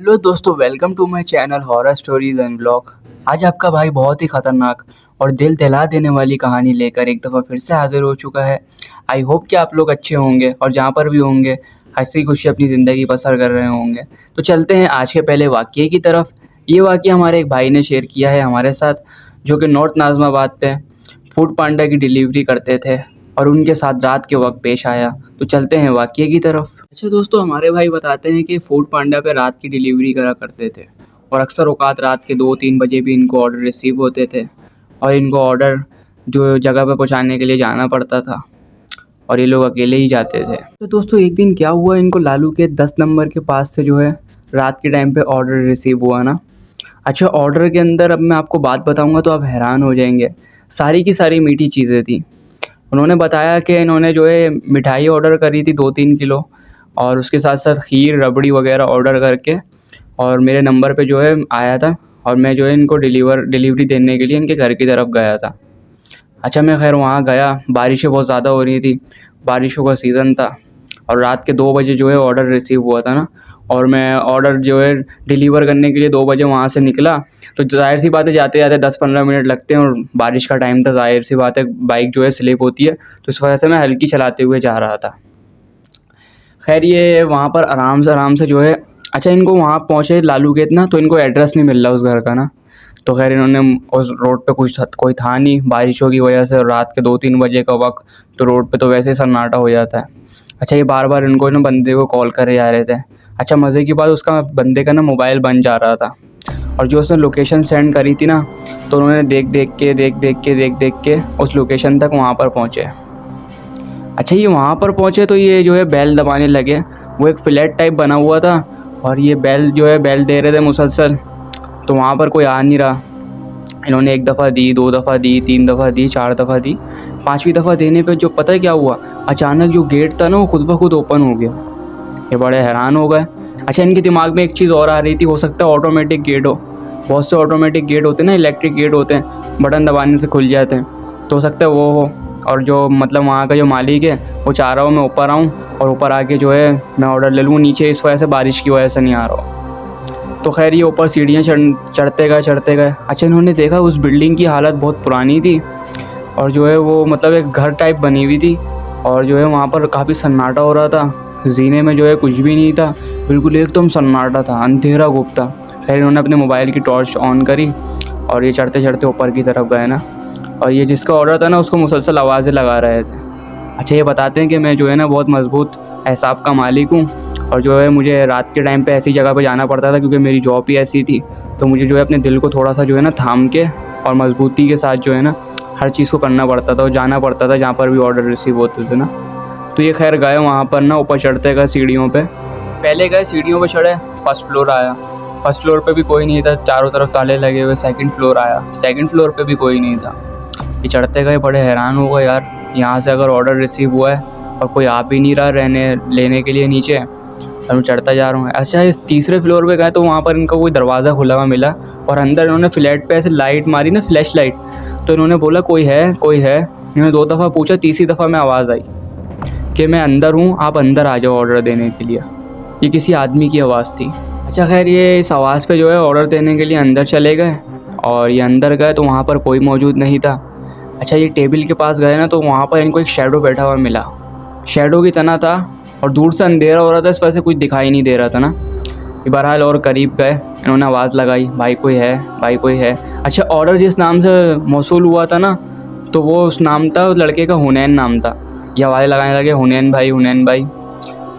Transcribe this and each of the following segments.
Hello दोस्तों, welcome to my channel horror stories and blog. आज आपका भाई बहुत ही खतरनाक और दिल दहला देने वाली कहानी लेकर एक दफ़ा फिर से हाजिर हो चुका है। आई होप कि आप लोग अच्छे होंगे और जहाँ पर भी होंगे हंसी खुशी अपनी ज़िंदगी बसर कर रहे होंगे। तो चलते हैं आज के पहले वाक़ये की तरफ। ये वाक़या हमारे एक भाई ने शेयर किया है हमारे साथ, जो कि नॉर्थ नाज़िमाबाद पे फूड पांडा की डिलीवरी करते थे और उनके साथ रात के वक्त पेश आया। तो चलते हैं वाक़ये की तरफ। अच्छा दोस्तों, हमारे भाई बताते हैं कि फूड पांडा पे रात की डिलीवरी करा करते थे और अक्सर औकात रात के 2-3 बजे भी इनको ऑर्डर रिसीव होते थे और इनको ऑर्डर जो जगह पे पहुंचाने के लिए जाना पड़ता था और ये लोग अकेले ही जाते थे। तो दोस्तों एक दिन क्या हुआ, इनको लालू के 10 नंबर के पास से जो है रात के टाइम पे ऑर्डर रिसीव हुआ ना। अच्छा, ऑर्डर के अंदर अब मैं आपको बात बताऊंगा तो आप हैरान हो जाएंगे। सारी की सारी मीठी चीज़ें थी। उन्होंने बताया कि इन्होंने जो है मिठाई ऑर्डर करी थी 2-3 किलो और उसके साथ साथ खीर रबड़ी वगैरह ऑर्डर करके और मेरे नंबर पे जो है आया था और मैं जो है इनको डिलीवरी देने के लिए इनके घर की तरफ गया था। अच्छा, मैं खैर वहाँ गया, बारिशें बहुत ज़्यादा हो रही थी, बारिशों का सीज़न था और रात के 2 बजे जो है ऑर्डर रिसीव हुआ था ना। और मैं ऑर्डर जो है डिलीवर करने के लिए 2 बजे वहाँ से निकला। तो ज़ाहिर सी बात है जाते जाते 10-15 मिनट लगते हैं और बारिश का टाइम था, ज़ाहिर सी बात है बाइक जो है स्लिप होती है, तो इस वजह से मैं हल्की चलाते हुए जा रहा था। खैर ये वहाँ पर आराम से जो है, अच्छा इनको वहाँ पहुँचे लालू गेट ना, तो इनको एड्रेस नहीं मिल रहा उस घर का ना। तो खैर इन्होंने उस रोड पे कोई था नहीं बारिशों की वजह से, रात के 2-3 बजे का वक्त, तो रोड पे तो वैसे ही सन्नाटा हो जाता है। अच्छा, ये बार बार इनको ना बंदे को कॉल करे जा रहे थे। अच्छा, मज़े की बात उसका बंदे का ना मोबाइल बंद जा रहा था और जो उसने लोकेशन सेंड करी थी ना, तो उन्होंने देख के उस लोकेशन तक वहाँ पर पहुँचे। अच्छा, ये वहाँ पर पहुँचे तो ये जो है बेल दबाने लगे। वो एक फ्लैट टाइप बना हुआ था और ये बेल जो है बेल दे रहे थे मुसलसल, तो वहाँ पर कोई आ नहीं रहा। इन्होंने 1 दफ़ा दी, 2 दफ़ा दी, 3 दफ़ा दी, 4 दफ़ा दी। 5वीं दफ़ा देने पे जो पता है क्या हुआ, अचानक जो गेट था ना वो खुद ब खुद ओपन हो गया। ये बड़े हैरान हो गए। अच्छा, इनके दिमाग में एक चीज़ और आ रही थी, हो सकता है ऑटोमेटिक गेट हो। बहुत से ऑटोमेटिक गेट होते हैं ना, इलेक्ट्रिक गेट होते हैं, बटन दबाने से खुल जाते हैं, तो हो सकता है वो हो। और जो मतलब वहाँ का जो मालिक है वो चाह रहा हो मैं ऊपर आऊँ और ऊपर आके जो है मैं ऑर्डर ले लूँ, नीचे इस वजह से बारिश की वजह से नहीं आ रहा हो। तो खैर ये ऊपर सीढ़ियाँ चढ़ते गए। अच्छा, इन्होंने देखा उस बिल्डिंग की हालत बहुत पुरानी थी और जो है वो मतलब एक घर टाइप बनी हुई थी और जो है वहाँ पर काफ़ी सन्नाटा हो रहा था। जीने में जो है कुछ भी नहीं था, बिल्कुल एकदम सन्नाटा था, अंधेरा गुप्ता। खैर इन्होंने अपने मोबाइल की टॉर्च ऑन करी और ये चढ़ते चढ़ते ऊपर की तरफ गए ना, और ये जिसका ऑर्डर था ना उसको मुसलसल आवाज़ें लगा रहे थे। अच्छा, ये बताते हैं कि मैं जो है ना बहुत मजबूत एहसाब का मालिक हूँ और जो है मुझे रात के टाइम पे ऐसी जगह पे जाना पड़ता था क्योंकि मेरी जॉब ही ऐसी थी। तो मुझे जो है अपने दिल को थोड़ा सा जो है ना थाम के और मजबूती के साथ जो है ना हर चीज़ को करना पड़ता था और जाना पड़ता था जहाँ पर भी ऑर्डर रिसीव होते थे ना। तो ये खैर गए वहाँ पर ना, ऊपर चढ़ते गए सीढ़ियों पे। पहले गए सीढ़ियों पे चढ़े, फर्स्ट फ्लोर आया। फर्स्ट फ्लोर पे भी कोई नहीं था, चारों तरफ ताले लगे हुए। सेकंड फ्लोर आया, सेकंड फ्लोर पे भी कोई नहीं था। ये चढ़ते गए, बड़े हैरान हो गए, यार यहाँ से अगर ऑर्डर रिसीव हुआ है और कोई आ भी नहीं रहा लेने के लिए नीचे, और मैं चढ़ता जा रहा हूँ। अच्छा, इस तीसरे फ्लोर पे गए तो वहाँ पर इनका कोई दरवाज़ा खुला हुआ मिला और अंदर इन्होंने फ्लैट पे ऐसे लाइट मारी ना, फ्लैश लाइट, तो इन्होंने बोला कोई है। इन्होंने 2 दफ़ा पूछा, तीसरी दफ़ा में आवाज़ आई कि मैं अंदर हूँ, आप अंदर आ जाओ ऑर्डर देने के लिए। ये किसी आदमी की आवाज़ थी। अच्छा, खैर ये इस आवाज़ पे जो है ऑर्डर देने के लिए अंदर चले गए और ये अंदर गए तो वहाँ पर कोई मौजूद नहीं था। अच्छा, ये टेबल के पास गए ना तो वहाँ पर इनको एक शैडो बैठा हुआ मिला। शैडो की तना था और दूर से अंधेरा हो रहा था, इस वजह से कुछ दिखाई नहीं दे रहा था ना। ये बहरहाल और करीब गए, इन्होंने आवाज़ लगाई, भाई कोई है, भाई कोई है। अच्छा, ऑर्डर जिस नाम से मौसूल हुआ था ना, तो वो उस नाम था, उस लड़के का हुनैन नाम था। ये आवाज़ें लगाने लगे, हुनैन भाई।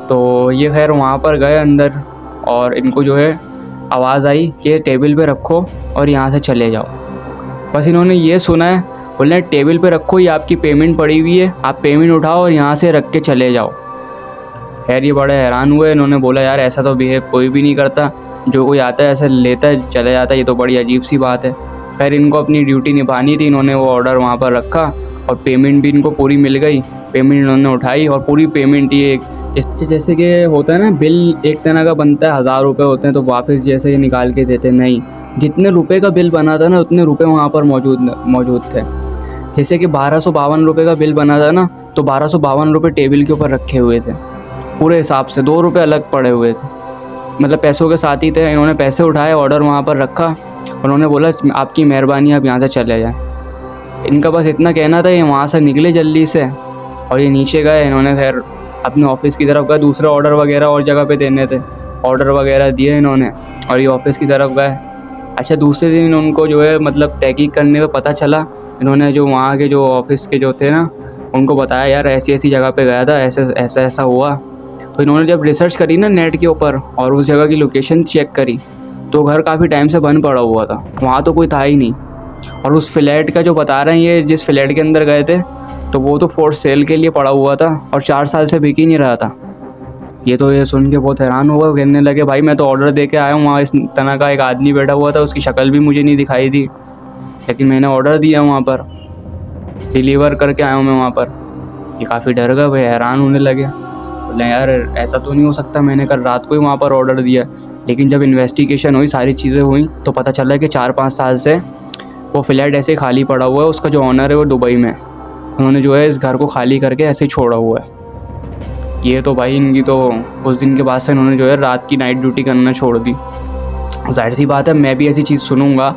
तो ये खैर वहाँ पर गए अंदर और इनको जो है आवाज़ आई कि टेबल पे रखो और यहाँ से चले जाओ। बस इन्होंने ये सुना है, बोले टेबल पे रखो, ये आपकी पेमेंट पड़ी हुई है, आप पेमेंट उठाओ और यहाँ से रख के चले जाओ। खैर ये बड़े हैरान हुए। इन्होंने बोला यार ऐसा तो बिहेव कोई भी नहीं करता, जो कोई आता है ऐसा लेता है चले जाता है, ये तो बड़ी अजीब सी बात है। खैर इनको अपनी ड्यूटी निभानी थी, इन्होंने वो ऑर्डर वहाँ पर रखा और पेमेंट भी इनको पूरी मिल गई। पेमेंट इन्होंने उठाई और पूरी पेमेंट ये जैसे कि होता है ना, बिल एक तरह का बनता है, 1000 रुपये होते हैं तो वापस जैसे ये निकाल के देते, नहीं, जितने रुपए का बिल बना था ना उतने रुपए वहाँ पर मौजूद थे। जैसे कि 1252 रुपये का बिल बना था ना, तो 1252 रुपये टेबल के ऊपर रखे हुए थे पूरे हिसाब से, 2 रुपये अलग पड़े हुए थे। मतलब पैसों के साथ ही थे। इन्होंने पैसे उठाए, ऑर्डर वहाँ पर रखा, उन्होंने बोला आपकी मेहरबानी, आप यहाँ से चले जाएँ। इनका बस इतना कहना था, ये वहाँ से निकले जल्दी से और ये नीचे गए। इन्होंने खैर अपने ऑफिस की तरफ गए, दूसरे ऑर्डर वगैरह और जगह पे देने थे, ऑर्डर वगैरह दिए इन्होंने और ये ऑफिस की तरफ गए। अच्छा, दूसरे दिन उनको जो है मतलब तहकीक करने में पता चला, इन्होंने जो वहाँ के जो ऑफिस के जो थे ना, उनको बताया यार ऐसी ऐसी जगह पे गया था, ऐसे ऐसा ऐसा हुआ। तो इन्होंने जब रिसर्च करी ना नेट के ऊपर और उस जगह की लोकेशन चेक करी, तो घर काफ़ी टाइम से बंद पड़ा हुआ था, वहाँ तो कोई था ही नहीं। और उस फ्लैट का जो बता रहे हैं ये, जिस फ्लैट के अंदर गए थे, तो वो तो फॉर सेल के लिए पड़ा हुआ था और 4 साल से बिक ही नहीं रहा था। ये सुन के बहुत हैरान हुआ, कहने लगे भाई मैं तो ऑर्डर दे के आया हूँ, वहाँ इस तरह का एक आदमी बैठा हुआ था, उसकी शक्ल भी मुझे नहीं दिखाई दी, लेकिन मैंने ऑर्डर दिया वहाँ पर, डिलीवर करके आया हूँ मैं वहाँ पर। ये काफ़ी डर गए भाई, हैरान होने लगे, बोले यार ऐसा तो नहीं हो सकता, मैंने कल रात को ही वहाँ पर ऑर्डर दिया। लेकिन जब इन्वेस्टिगेशन हुई, सारी चीज़ें हुई, तो पता चला कि 4-5 साल से वो फ्लैट ऐसे ही खाली पड़ा हुआ है। उसका जो ऑनर है वो दुबई में, उन्होंने जो है इस घर को खाली करके ऐसे ही छोड़ा हुआ है। ये तो भाई इनकी तो उस दिन के बाद से इन्होंने जो है रात की नाइट ड्यूटी करना छोड़ दी। जाहिर सी बात है मैं भी ऐसी चीज़ सुनूंगा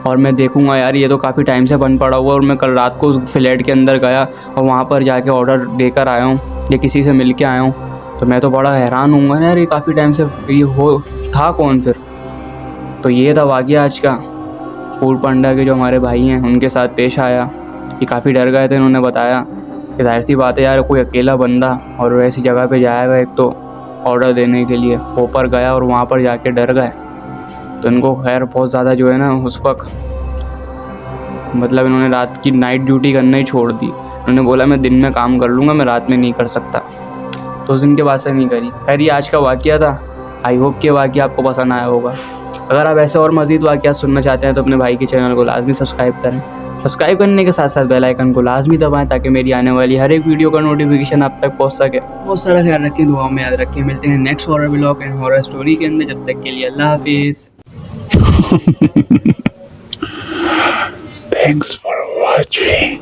और मैं देखूंगा यार ये तो काफ़ी टाइम से बंद पड़ा हुआ है, और मैं कल रात को उस फ्लैट के अंदर गया और वहाँ पर जाके ऑर्डर देकर आया हूँ या किसी से मिल के आया हूँ, तो मैं तो बड़ा हैरान हूँगा यार, ये काफ़ी टाइम से ये हो था कौन फिर। तो ये था वाक़या आज का, फूड पांडा के जो हमारे भाई हैं उनके साथ पेश आया। ये काफ़ी डर गए थे, इन्होंने बताया कि जाहिर सी बात है यार कोई अकेला बंदा और वैसी जगह पे जाएगा एक तो ऑर्डर देने के लिए, ऊपर गया और वहाँ पर जाके डर गए। तो इनको खैर बहुत ज़्यादा जो है ना उस वक्त मतलब इन्होंने रात की नाइट ड्यूटी करना ही छोड़ दी। उन्होंने बोला मैं दिन में काम कर लूँगा, मैं रात में नहीं कर सकता, तो उस दिन के बाद से नहीं करी। खैर ये आज का वाक़या था, आई होप कि वाक़या आपको पसंद आया होगा। अगर आप ऐसे और मज़ीद वाक़या सुनना चाहते हैं तो अपने भाई के चैनल को लाजमी सब्सक्राइब करें। सब्सक्राइब करने के साथ साथ बेल आइकन को लाजमी दबाएं ताकि मेरी आने वाली हर एक वीडियो का नोटिफिकेशन आप तक पहुंच सके। बहुत सारा ख्याल रखें, दुआओं में याद रखें। मिलते हैं next horror vlog and horror story के अंदर, जब तक के लिए अल्लाह हाफिज़। Thanks for watching.